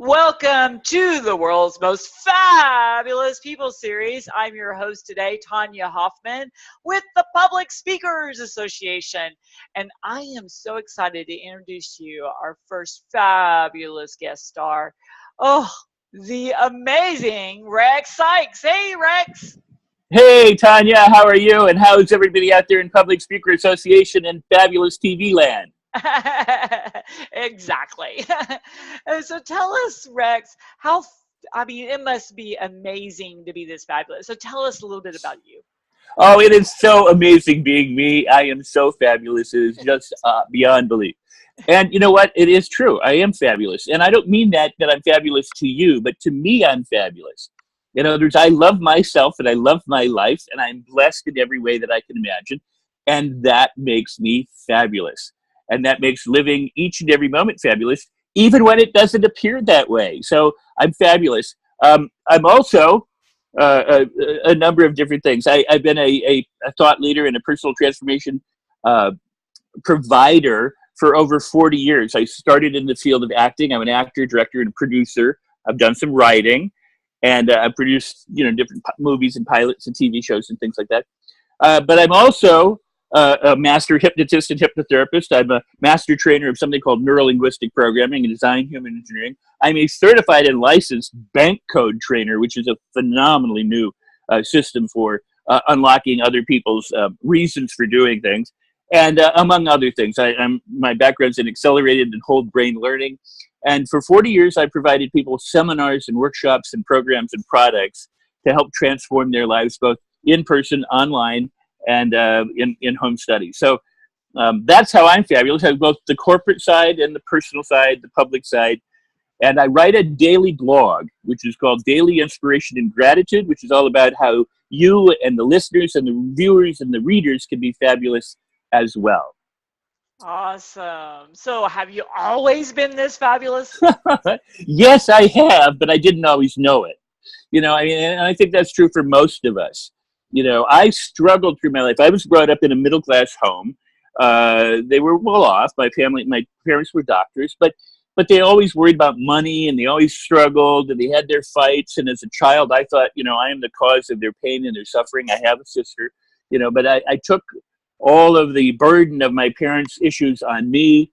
Welcome to the world's most fabulous people series. I'm your host today, Tanya Hoffman, with the Public Speakers Association. And I am so excited to introduce you our first fabulous guest star. Oh, the amazing Rex Sikes. Hey, Rex. Hey, Tanya, how are you? And how's everybody out there in Public Speaker Association and fabulous TV land? Exactly. And so tell us, Rex, it must be amazing to be this fabulous. So tell us a little bit about you. Oh, it is so amazing being me. I am so fabulous. It is just beyond belief. And you know what? It is true. I am fabulous. And I don't mean that I'm fabulous to you, but to me, I'm fabulous. In other words, I love myself and I love my life, and I'm blessed in every way that I can imagine. And that makes me fabulous. And that makes living each and every moment fabulous, even when it doesn't appear that way. So I'm fabulous. I'm also a number of different things. I've been a thought leader and a personal transformation provider for over 40 years. I started in the field of acting. I'm an actor, director, and producer. I've done some writing, and I've produced different movies and pilots and TV shows and things like that. But I'm also a master hypnotist and hypnotherapist. I'm a master trainer of something called neuro-linguistic programming and design human engineering. I'm a certified and licensed bank code trainer, which is a phenomenally new system for unlocking other people's reasons for doing things. And among other things, my background's in accelerated and whole brain learning. And for 40 years, I provided people seminars and workshops and programs and products to help transform their lives, both in person, online, and in home studies. So that's how I'm fabulous. I have both the corporate side and the personal side, the public side. And I write a daily blog, which is called Daily Inspiration and Gratitude, which is all about how you and the listeners and the viewers and the readers can be fabulous as well. Awesome. So have you always been this fabulous? Yes, I have, but I didn't always know it. And I think that's true for most of us. I struggled through my life. I was brought up in a middle-class home. They were well off. My parents were doctors, but they always worried about money, and they always struggled, and they had their fights. And as a child, I thought, I am the cause of their pain and their suffering. I have a sister, but I took all of the burden of my parents' issues on me.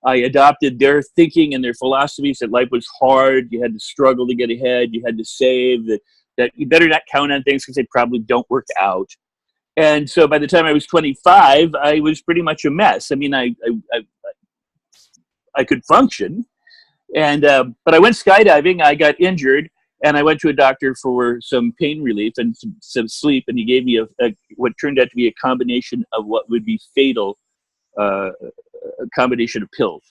I adopted their thinking and their philosophies that life was hard. You had to struggle to get ahead. You had to save, that you better not count on things because they probably don't work out. And so by the time I was 25, I was pretty much a mess. I mean, I could function. But I went skydiving. I got injured, and I went to a doctor for some pain relief and some sleep, and he gave me what turned out to be a combination of what would be fatal, a combination of pills.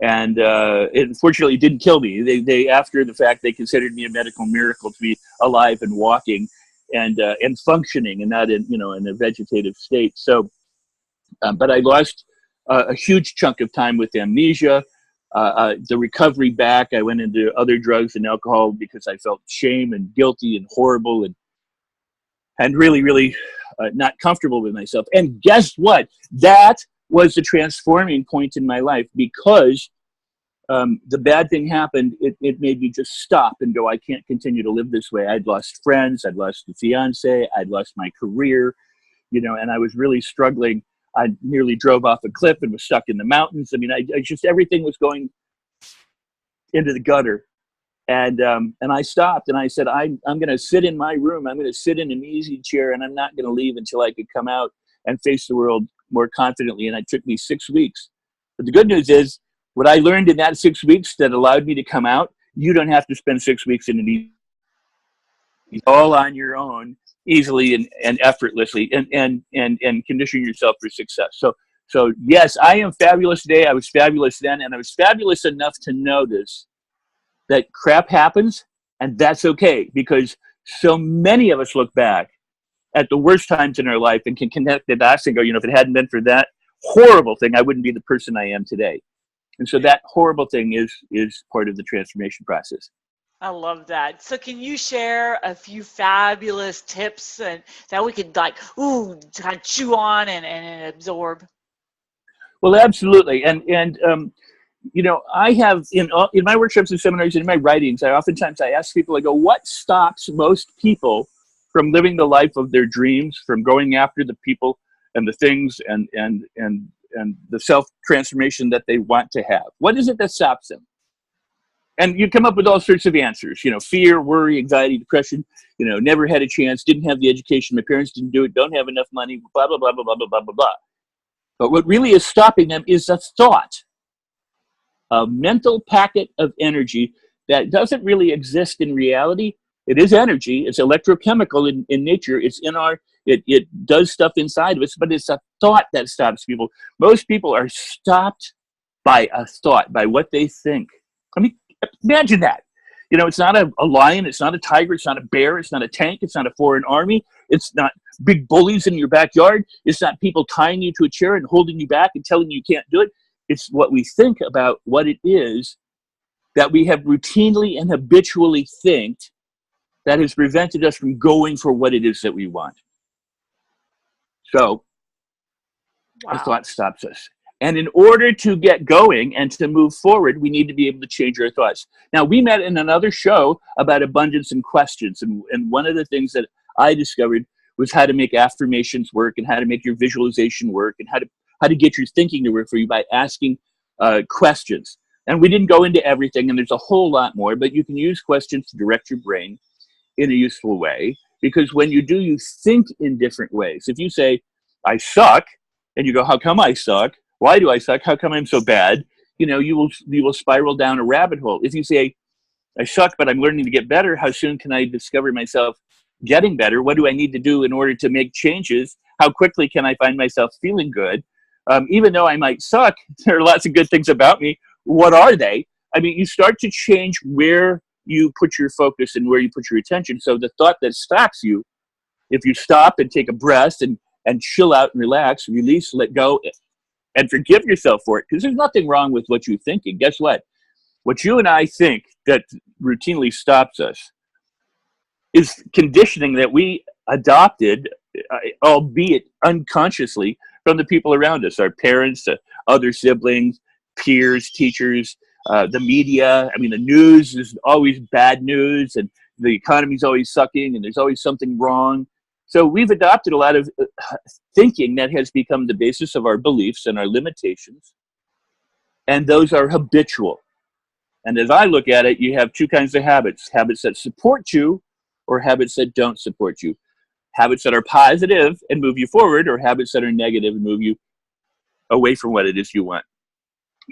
And it unfortunately didn't kill me. They after the fact, they considered me a medical miracle to be alive and walking and functioning and not in a vegetative state. So, but I lost a huge chunk of time with amnesia. The recovery back, I went into other drugs and alcohol because I felt shame and guilty and horrible and really, really not comfortable with myself. And guess what? That was the transforming point in my life, because the bad thing happened. It made me just stop and go, I can't continue to live this way. I'd lost friends. I'd lost a fiance. I'd lost my career, and I was really struggling. I nearly drove off a cliff and was stuck in the mountains. I mean, I just, everything was going into the gutter. And I stopped and I said, I'm going to sit in my room. I'm going to sit in an easy chair, and I'm not going to leave until I could come out and face the world more confidently. And it took me 6 weeks. But the good news is, what I learned in that 6 weeks that allowed me to come out, you don't have to spend 6 weeks in an easy, all on your own, easily and effortlessly, and condition yourself for success. So yes, I am fabulous today. I was fabulous then, and I was fabulous enough to notice that crap happens, and that's okay, because so many of us look back at the worst times in our life and can connect the dots and go, if it hadn't been for that horrible thing, I wouldn't be the person I am today. And so that horrible thing is part of the transformation process. I love that. So can you share a few fabulous tips and that we could kind of chew on and absorb? Well, absolutely. And I have in my workshops and seminars and in my writings, I ask people, I go, what stops most people from living the life of their dreams, from going after the people and the things and the self transformation that they want to have? What is it that stops them? And you come up with all sorts of answers, fear, worry, anxiety, depression, never had a chance, didn't have the education, my parents didn't do it, don't have enough money, blah, blah, blah, blah, blah, blah, blah, blah, blah. But what really is stopping them is a thought, a mental packet of energy that doesn't really exist in reality. It is energy. It's electrochemical in nature. It's it does stuff inside of us, but it's a thought that stops people. Most people are stopped by a thought, by what they think. I mean, imagine that. It's not a lion, it's not a tiger, it's not a bear, it's not a tank, it's not a foreign army, it's not big bullies in your backyard, it's not people tying you to a chair and holding you back and telling you can't do it. It's what we think about what it is that we have routinely and habitually think that has prevented us from going for what it is that we want. So, Wow. A thought stops us. And in order to get going and to move forward, we need to be able to change our thoughts. Now, we met in another show about abundance and questions. And one of the things that I discovered was how to make affirmations work and how to make your visualization work and how to get your thinking to work for you by asking questions. And we didn't go into everything, and there's a whole lot more, but you can use questions to direct your brain in a useful way, because when you do, you think in different ways. If you say, I suck, and you go, how come I suck? Why do I suck? How come I'm so bad? You will spiral down a rabbit hole. If you say, I suck, but I'm learning to get better, how soon can I discover myself getting better? What do I need to do in order to make changes? How quickly can I find myself feeling good? Even though I might suck, there are lots of good things about me. What are they? I mean, you start to change where you put your focus and where you put your attention. So the thought that stops you, if you stop and take a breath and chill out and relax, release, let go, and forgive yourself for it, because there's nothing wrong with what you're thinking. Guess what? What you and I think that routinely stops us is conditioning that we adopted, albeit unconsciously, from the people around us, our parents, other siblings, peers, teachers, the media. I mean, the news is always bad news, and the economy's always sucking, and there's always something wrong. So we've adopted a lot of thinking that has become the basis of our beliefs and our limitations, and those are habitual. And as I look at it, you have two kinds of habits that support you or habits that don't support you. Habits that are positive and move you forward, or habits that are negative and move you away from what it is you want.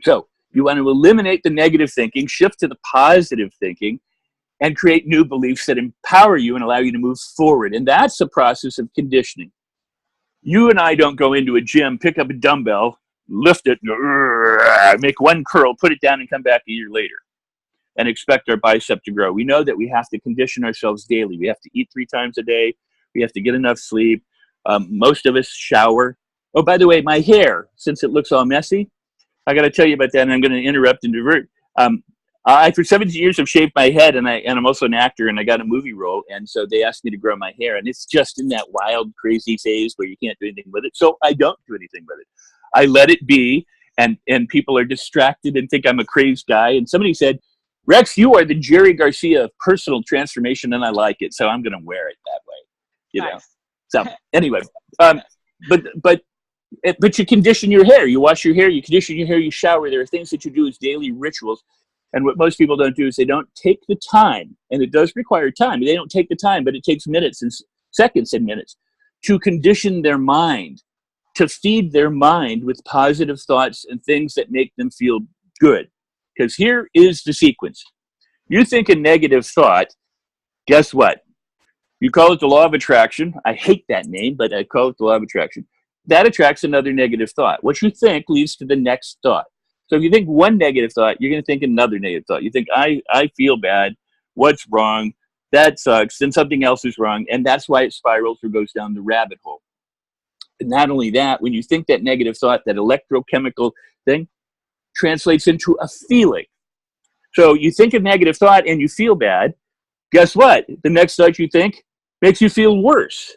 So you want to eliminate the negative thinking, shift to the positive thinking, and create new beliefs that empower you and allow you to move forward. And that's the process of conditioning. You and I don't go into a gym, pick up a dumbbell, lift it, make one curl, put it down, and come back a year later and expect our bicep to grow. We know that we have to condition ourselves daily. We have to eat 3 times a day. We have to get enough sleep. Most of us shower. Oh, by the way, my hair, since it looks all messy, I got to tell you about that, and I'm going to interrupt and divert. I, for 17 years, have shaved my head, and I'm also an actor, and I got a movie role, and so they asked me to grow my hair, and it's just in that wild, crazy phase where you can't do anything with it, so I don't do anything with it. I let it be, and people are distracted and think I'm a crazed guy, and somebody said, Rex, you are the Jerry Garcia of personal transformation, and I like it, so I'm going to wear it that way. Nice. So anyway, but you condition your hair. You wash your hair, you condition your hair, you shower. There are things that you do as daily rituals. And what most people don't do is they don't take the time, and it does require time. They don't take the time, but it takes minutes and seconds and minutes to condition their mind, to feed their mind with positive thoughts and things that make them feel good. Because here is the sequence. You think a negative thought, guess what? You call it the law of attraction. I hate that name, but I call it the law of attraction. That attracts another negative thought. What you think leads to the next thought. So if you think one negative thought, you're going to think another negative thought. You think, I feel bad. What's wrong? That sucks. Then something else is wrong. And that's why it spirals or goes down the rabbit hole. And not only that, when you think that negative thought, that electrochemical thing translates into a feeling. So you think a negative thought and you feel bad. Guess what? The next thought you think makes you feel worse.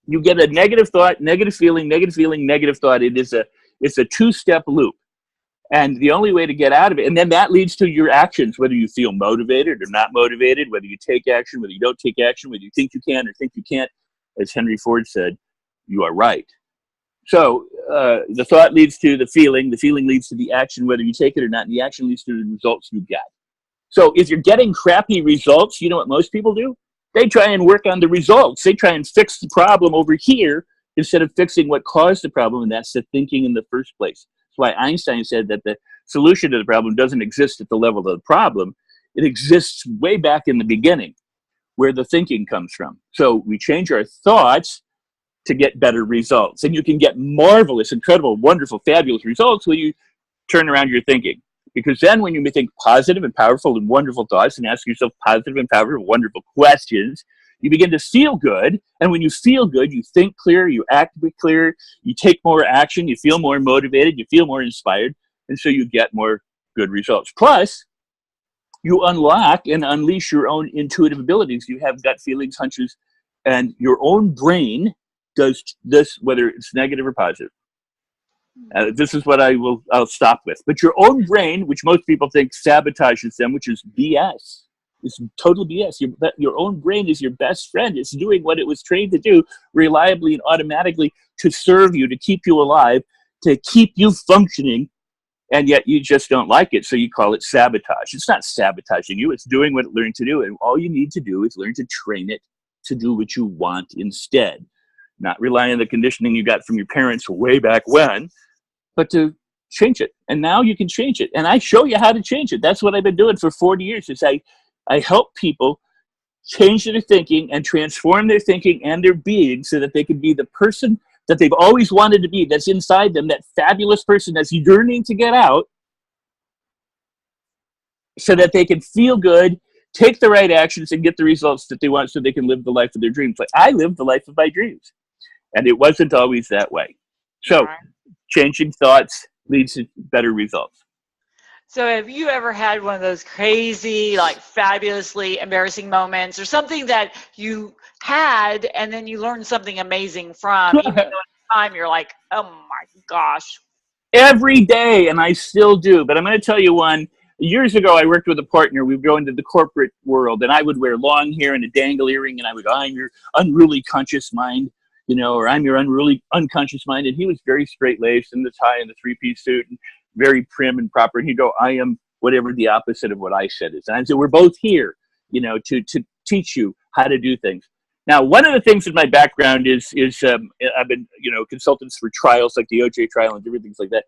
You get a negative thought, negative feeling, negative thought. It's a 2-step loop. And the only way to get out of it, and then that leads to your actions, whether you feel motivated or not motivated, whether you take action, whether you don't take action, whether you think you can or think you can't. As Henry Ford said, you are right. So the thought leads to the feeling leads to the action, whether you take it or not, and the action leads to the results you get. So if you're getting crappy results, you know what most people do? They try and work on the results. They try and fix the problem over here instead of fixing what caused the problem, and that's the thinking in the first place. That's why Einstein said that the solution to the problem doesn't exist at the level of the problem. It exists way back in the beginning, where the thinking comes from. So we change our thoughts to get better results. And you can get marvelous, incredible, wonderful, fabulous results when you turn around your thinking. Because then when you think positive and powerful and wonderful thoughts and ask yourself positive and powerful, wonderful questions, you begin to feel good. And when you feel good, you think clear, you act clear, you take more action, you feel more motivated, you feel more inspired, and so you get more good results. Plus, you unlock and unleash your own intuitive abilities. You have gut feelings, hunches, and your own brain does this, whether it's negative or positive. This is what I'll stop with. But your own brain, which most people think sabotages them, which is BS, is total BS. Your own brain is your best friend. It's doing what it was trained to do reliably and automatically to serve you, to keep you alive, to keep you functioning, and yet you just don't like it, so you call it sabotage. It's not sabotaging you. It's doing what it learned to do, and all you need to do is learn to train it to do what you want instead. Not rely on the conditioning you got from your parents way back when, but to change it. And now you can change it. And I show you how to change it. That's what I've been doing for 40 years. Is I help people change their thinking and transform their thinking and their being so that they can be the person that they've always wanted to be, that's inside them, that fabulous person that's yearning to get out, so that they can feel good, take the right actions, and get the results that they want so they can live the life of their dreams. Like I lived the life of my dreams. And it wasn't always that way. So changing thoughts leads to better results. So have you ever had one of those crazy, like fabulously embarrassing moments or something that you had and then you learned something amazing from, even though at the time you're like, oh my gosh. Every day, and I still do. But I'm going to tell you one. Years ago, I worked with a partner. We would go into the corporate world, and I would wear long hair and a dangle earring, and I would go, I'm your unruly conscious mind, or I'm your unruly unconscious mind. And he was very straight-laced in the tie and the three-piece suit and very prim and proper. And he'd go, I am whatever the opposite of what I said is. And I said, we're both here, to teach you how to do things. Now, one of the things in my background is I've been, consultants for trials like the OJ trial and different things like that,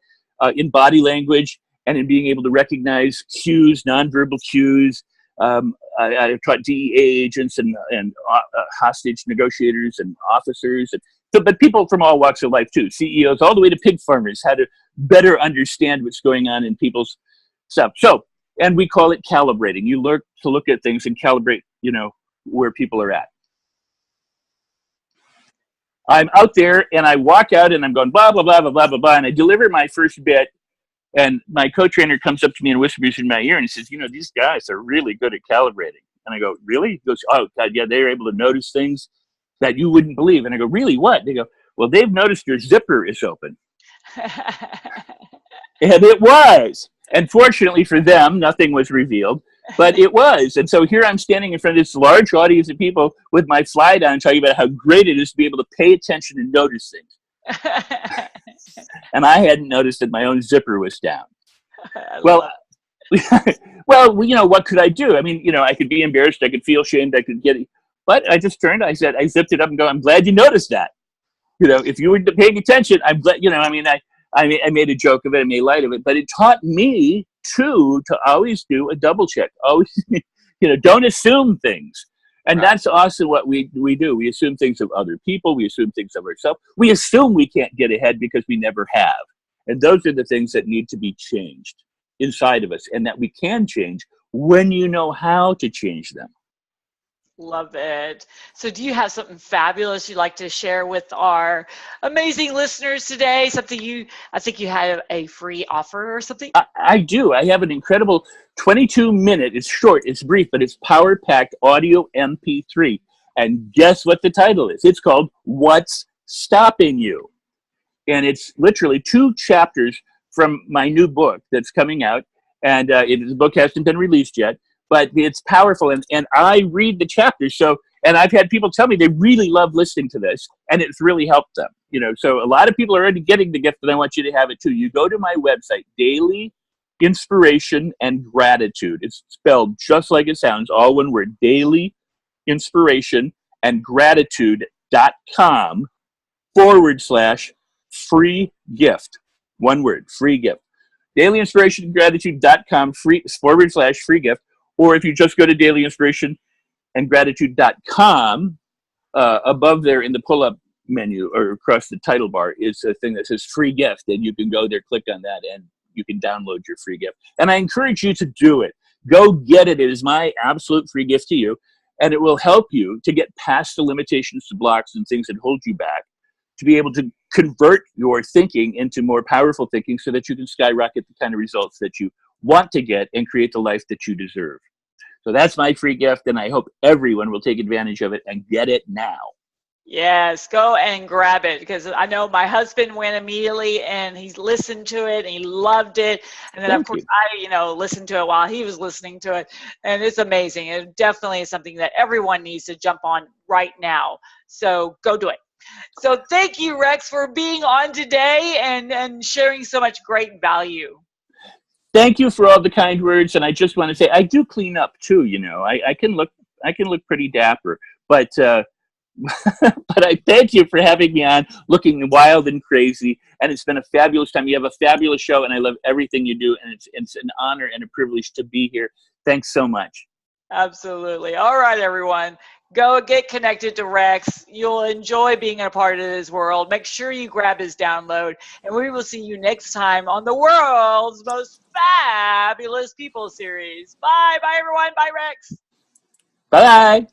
in body language and in being able to recognize cues, nonverbal cues. I've taught DEA agents and hostage negotiators and officers, but people from all walks of life too, CEOs, all the way to pig farmers, how to better understand what's going on in people's stuff. So, and we call it calibrating. You learn to look at things and calibrate, where people are at. I'm out there and I walk out and I'm going blah, blah, blah, blah, blah, blah, blah. And I deliver my first bit. And my co-trainer comes up to me and whispers in my ear and he says, these guys are really good at calibrating. And I go, really? He goes, oh, God, yeah, they're able to notice things that you wouldn't believe. And I go, really, what? They go, well, they've noticed your zipper is open. And it was. And fortunately for them, nothing was revealed. But it was. And so here I'm standing in front of this large audience of people with my fly down talking about how great it is to be able to pay attention and notice things. And I hadn't noticed that my own zipper was down. Well, what could I do? I mean, I could be embarrassed. I could feel shamed. I could get it. But I just turned. I said, I zipped it up and go, I'm glad you noticed that. If you were paying attention, I'm glad, I made a joke of it. I made light of it. But it taught me, too, to always do a double check. Always, don't assume things. And that's also what we do. We assume things of other people. We assume things of ourselves. We assume we can't get ahead because we never have. And those are the things that need to be changed inside of us and that we can change when you know how to change them. Love it. So do you have something fabulous you'd like to share with our amazing listeners today? I think you have a free offer or something? I do. I have an incredible 22-minute, it's short, it's brief, but it's power-packed audio MP3. And guess what the title is? It's called What's Stopping You? And it's literally 2 chapters from my new book that's coming out, and the book hasn't been released yet, but it's powerful, and I read the chapters. So, and I've had people tell me they really love listening to this, and it's really helped them. So a lot of people are already getting the gift, and I want you to have it too. You go to my website, Daily Inspiration and Gratitude. It's spelled just like it sounds, all one word, Daily Inspiration and Gratitude.com/free gift. One word, free gift. DailyInspirationandGratitude.com /free gift. Or if you just go to DailyInspirationandGratitude.com, above there in the pull-up menu or across the title bar is a thing that says free gift, and you can go there, click on that, and you can download your free gift. And I encourage you to do it. Go get it. It is my absolute free gift to you, and it will help you to get past the limitations, the blocks, and things that hold you back, to be able to convert your thinking into more powerful thinking so that you can skyrocket the kind of results that you want to get and create the life that you deserve. So that's my free gift, and I hope everyone will take advantage of it and get it now. Yes, go and grab it, because I know my husband went immediately and he's listened to it and he loved it. And then, of Thank course, you. I listened to it while he was listening to it. And it's amazing. It definitely is something that everyone needs to jump on right now. So go do it. So thank you, Rex, for being on today and sharing so much great value. Thank you for all the kind words, and I just want to say I do clean up too. I can look pretty dapper, but but I thank you for having me on, looking wild and crazy, and it's been a fabulous time. You have a fabulous show, and I love everything you do, and it's an honor and a privilege to be here. Thanks so much. Absolutely. All right, everyone. Go get connected to Rex. You'll enjoy being a part of his world. Make sure you grab his download, and we will see you next time on the world's most fabulous people series. Bye. Bye, everyone. Bye, Rex. Bye.